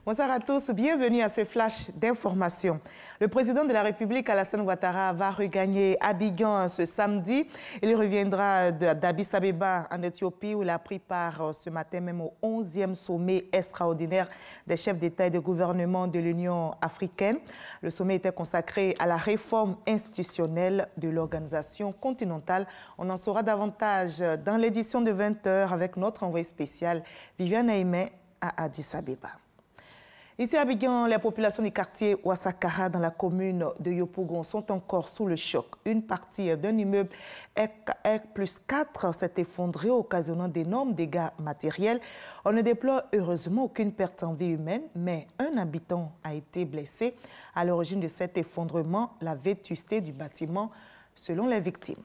Bonsoir à tous, bienvenue à ce flash d'information. Le président de la République, Alassane Ouattara, va regagner Abidjan ce samedi. Il reviendra d'Addis Abeba en Éthiopie où il a pris part ce matin même au 11e sommet extraordinaire des chefs d'État et de gouvernement de l'Union africaine. Le sommet était consacré à la réforme institutionnelle de l'organisation continentale. On en saura davantage dans l'édition de 20h avec notre envoyé spécial Viviane Aimé à Addis Abeba. Ici à Abidjan, les populations du quartier Ouassakara dans la commune de Yopougon sont encore sous le choc. Une partie d'un immeuble R+4 s'est effondrée, occasionnant d'énormes dégâts matériels. On ne déplore heureusement aucune perte en vie humaine, mais un habitant a été blessé. À l'origine de cet effondrement, la vétusté du bâtiment, selon les victimes.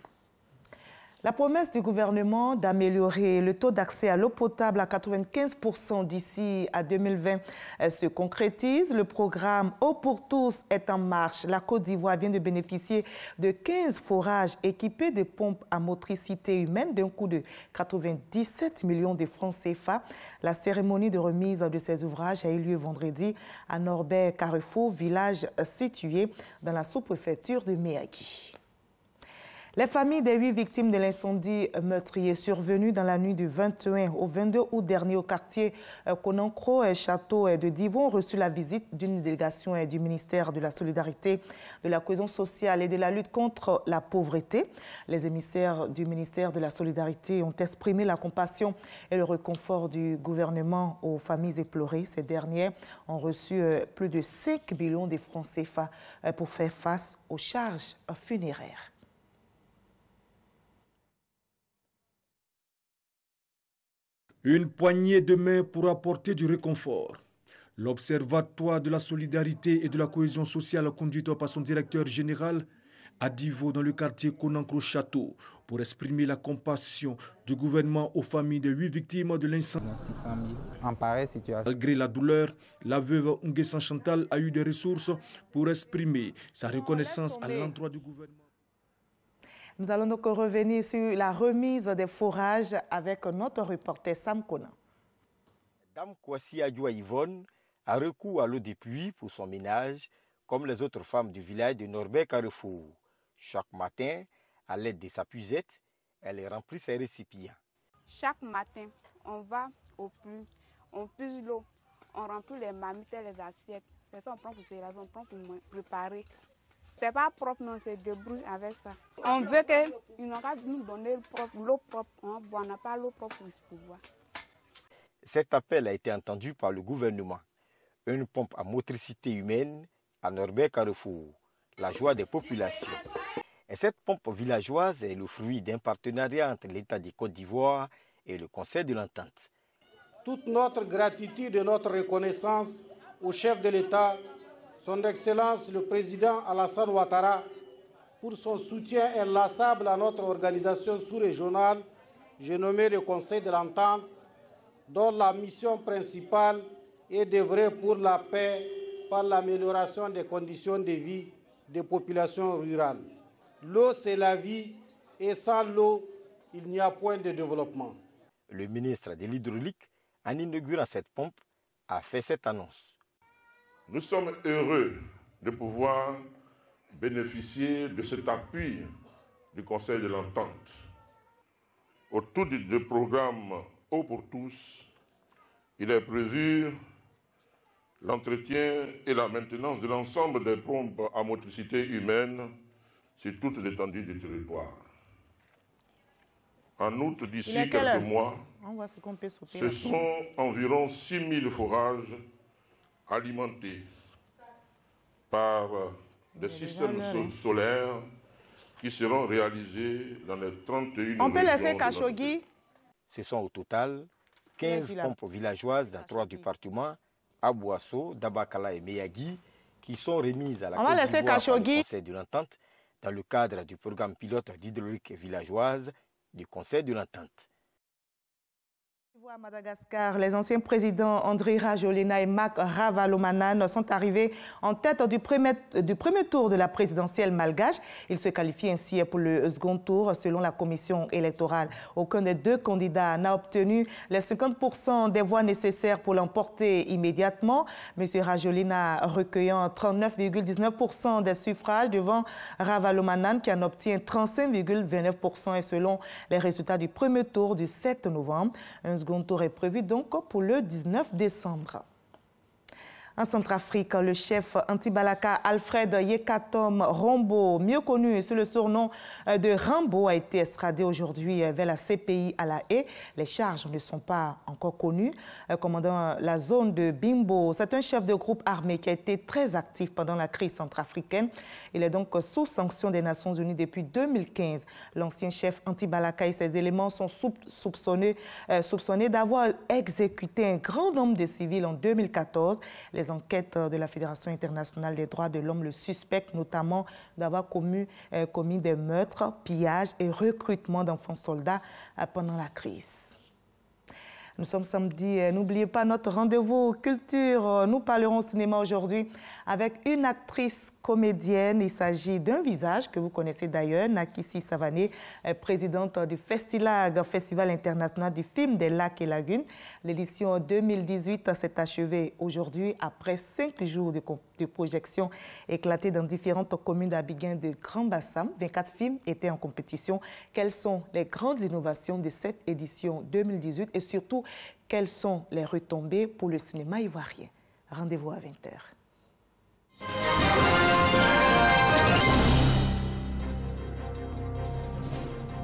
La promesse du gouvernement d'améliorer le taux d'accès à l'eau potable à 95% d'ici à 2020 se concrétise. Le programme Eau pour tous est en marche. La Côte d'Ivoire vient de bénéficier de 15 forages équipés de pompes à motricité humaine d'un coût de 97 millions de francs CFA. La cérémonie de remise de ces ouvrages a eu lieu vendredi à Norbert-Carrefour, village situé dans la sous-préfecture de Méagui. Les familles des 8 victimes de l'incendie meurtrier survenu dans la nuit du 21 au 22 août dernier au quartier Konankro et Château de Divo ont reçu la visite d'une délégation du ministère de la Solidarité, de la Cohésion sociale et de la lutte contre la pauvreté. Les émissaires du ministère de la Solidarité ont exprimé la compassion et le réconfort du gouvernement aux familles éplorées. Ces dernières ont reçu plus de 5 millions de francs CFA pour faire face aux charges funéraires. Une poignée de main pour apporter du réconfort. L'Observatoire de la solidarité et de la cohésion sociale conduit par son directeur général à Divo dans le quartier Konankro-Château pour exprimer la compassion du gouvernement aux familles de 8 victimes de l'incendie. 600 000 en pareille situation. Malgré la douleur, la veuve Nguessan Chantal a eu des ressources pour exprimer sa reconnaissance à l'endroit du gouvernement. Nous allons donc revenir sur la remise des forages avec notre reporter Sam Kona. Dame Kwasi Adjoua Yvonne a recours à l'eau de pluie pour son ménage, comme les autres femmes du village de Norbert-Carrefour. Chaque matin, à l'aide de sa puisette, elle remplit ses récipients. Chaque matin, on va au puits, on puise l'eau, on remplit les marmites et les assiettes. C'est ça, on prend pour se laver, on prend pour préparer. C'est pas propre, mais on se débrouille avec ça. On veut qu'ils n'ont qu'à nous donner l'eau propre. On n'a pas l'eau propre pour boire. Cet appel a été entendu par le gouvernement. Une pompe à motricité humaine à Norbert-Carrefour, la joie des populations. Et cette pompe villageoise est le fruit d'un partenariat entre l'État de Côte d'Ivoire et le Conseil de l'Entente. Toute notre gratitude et notre reconnaissance au chef de l'État, Son Excellence le Président Alassane Ouattara, pour son soutien inlassable à notre organisation sous-régionale, j'ai nommé le Conseil de l'Entente, dont la mission principale est d'œuvrer pour la paix par l'amélioration des conditions de vie des populations rurales. L'eau, c'est la vie, et sans l'eau, il n'y a point de développement. Le ministre de l'Hydraulique, en inaugurant cette pompe, a fait cette annonce. Nous sommes heureux de pouvoir bénéficier de cet appui du Conseil de l'Entente. Autour du programme Eau pour tous, il est prévu l'entretien et la maintenance de l'ensemble des pompes à motricité humaine sur toute l'étendue du territoire. En outre, d'ici quelques mois, ce sont environ 6 000 forages alimentés par des systèmes solaires qui seront réalisés dans les 31 On peut laisser Khashoggi. Ce sont au total 15 pompes villageoises dans 3 départements, Abouasso, Dabakala et Méagui, qui sont remises à la Côte d'Ivoire par le Conseil de l'Entente dans le cadre du programme pilote d'hydraulique villageoise du Conseil de l'Entente. À Madagascar, les anciens présidents Andry Rajoelina et Mak Ravalomanana sont arrivés en tête du premier tour de la présidentielle malgache. Ils se qualifient ainsi pour le second tour selon la commission électorale. Aucun des deux candidats n'a obtenu les 50% des voix nécessaires pour l'emporter immédiatement. M. Rajoelina recueillant 39,19% des suffrages devant Ravalomanana qui en obtient 35,29% et selon les résultats du premier tour du 7 novembre. Un second tour est prévu donc pour le 19 décembre. En Centrafrique, le chef anti-Balaka Alfred Yekatom Rombo, mieux connu sous le surnom de Rambo, a été extradé aujourd'hui vers la CPI à La Haye. Les charges ne sont pas encore connues. Commandant la zone de Bimbo, c'est un chef de groupe armé qui a été très actif pendant la crise centrafricaine. Il est donc sous sanction des Nations Unies depuis 2015. L'ancien chef anti-Balaka et ses éléments sont soupçonnés d'avoir exécuté un grand nombre de civils en 2014. Les enquêtes de la Fédération internationale des droits de l'homme le suspectent notamment d'avoir commis des meurtres, pillages et recrutement d'enfants soldats pendant la crise. Nous sommes samedi, n'oubliez pas notre rendez-vous culture. Nous parlerons cinéma aujourd'hui avec une actrice comédienne. Il s'agit d'un visage que vous connaissez d'ailleurs, Nakissi Savané, présidente du Festilag, Festival international du film des lacs et lagunes. L'édition 2018 s'est achevée aujourd'hui après 5 jours de projection éclatées dans différentes communes d'Abidjan de Grand Bassam. 24 films étaient en compétition. Quelles sont les grandes innovations de cette édition 2018 et surtout, quelles sont les retombées pour le cinéma ivoirien? Rendez-vous à 20h.